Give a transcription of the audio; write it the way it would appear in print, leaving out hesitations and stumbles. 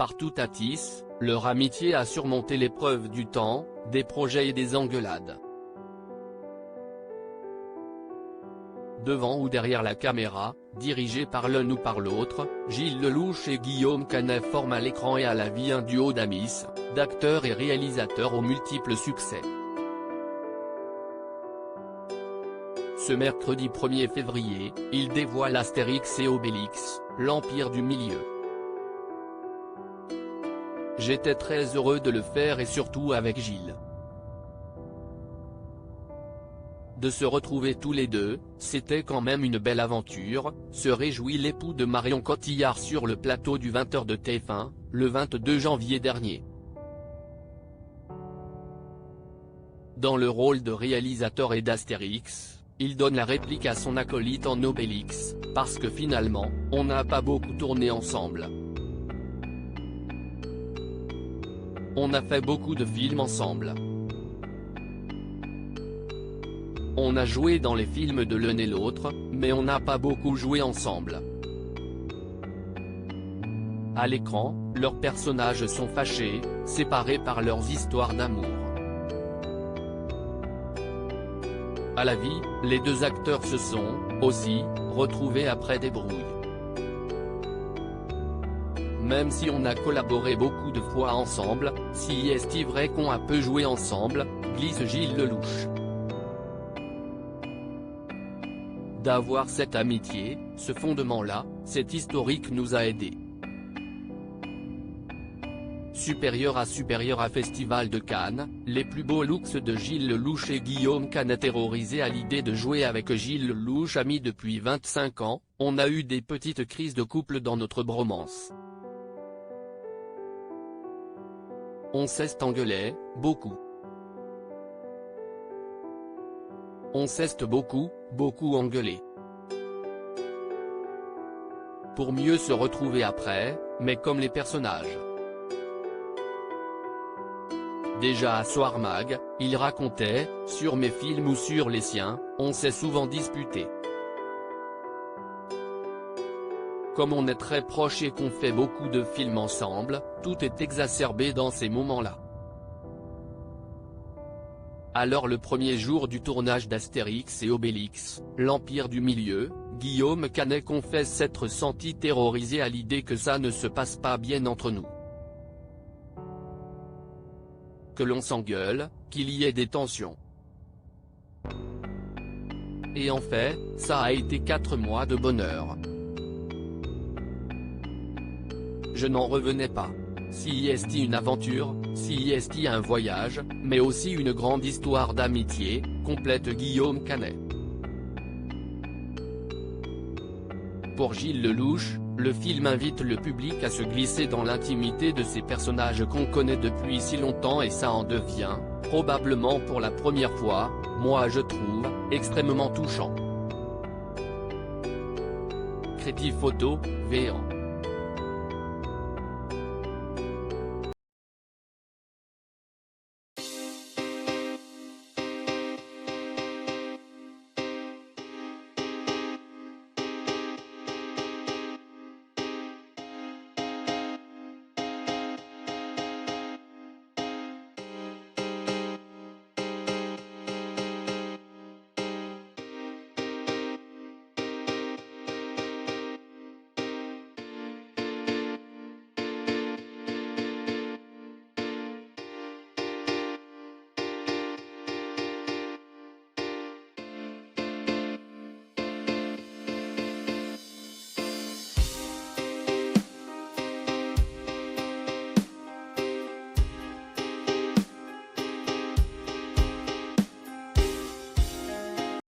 partout à Tis, leur amitié a surmonté l'épreuve du temps, des projets et des engueulades. Devant ou derrière la caméra, dirigés par l'un ou par l'autre, Gilles Lellouche et Guillaume Canet forment à l'écran et à la vie un duo d'amis, d'acteurs et réalisateurs aux multiples succès. Ce mercredi 1er février, ils dévoilent Astérix et Obélix, l'Empire du Milieu. J'étais très heureux de le faire et surtout avec Gilles. De se retrouver tous les deux, c'était quand même une belle aventure, se réjouit l'époux de Marion Cotillard sur le plateau du 20h de TF1, le 22 janvier dernier. Dans le rôle de réalisateur et d'Astérix, il donne la réplique à son acolyte en Obélix, parce que finalement, on n'a pas beaucoup tourné ensemble. On a fait beaucoup de films ensemble. On a joué dans les films de l'un et l'autre, mais on n'a pas beaucoup joué ensemble. À l'écran, leurs personnages sont fâchés, séparés par leurs histoires d'amour. À la vie, les deux acteurs se sont, aussi, retrouvés après des brouilles. Même si on a collaboré beaucoup de fois ensemble, si est-il vrai qu'on a peu joué ensemble, glisse Gilles Lellouche. D'avoir cette amitié, ce fondement-là, cet historique nous a aidés. Supérieur à Festival de Cannes, les plus beaux looks de Gilles Lellouche et Guillaume Canet terrorisés à l'idée de jouer avec Gilles Lellouche amis depuis 25 ans, on a eu des petites crises de couple dans notre bromance. On s'est engueulé, beaucoup. On s'est beaucoup engueulé. Pour mieux se retrouver après, mais comme les personnages. Déjà à Soir Mag, il racontait, sur mes films ou sur les siens, on s'est souvent disputé. Comme on est très proches et qu'on fait beaucoup de films ensemble, tout est exacerbé dans ces moments-là. Alors le premier jour du tournage d'Astérix et Obélix, l'Empire du Milieu, Guillaume Canet confesse s'être senti terrorisé à l'idée que ça ne se passe pas bien entre nous. Que l'on s'engueule, qu'il y ait des tensions. Et en fait, ça a été 4 mois de bonheur. Je n'en revenais pas. Si est une aventure, si est un voyage, mais aussi une grande histoire d'amitié, complète Guillaume Canet. Pour Gilles Lellouche, le film invite le public à se glisser dans l'intimité de ces personnages qu'on connaît depuis si longtemps et ça en devient, probablement pour la première fois, moi je trouve, extrêmement touchant. Crédit photo, Véan.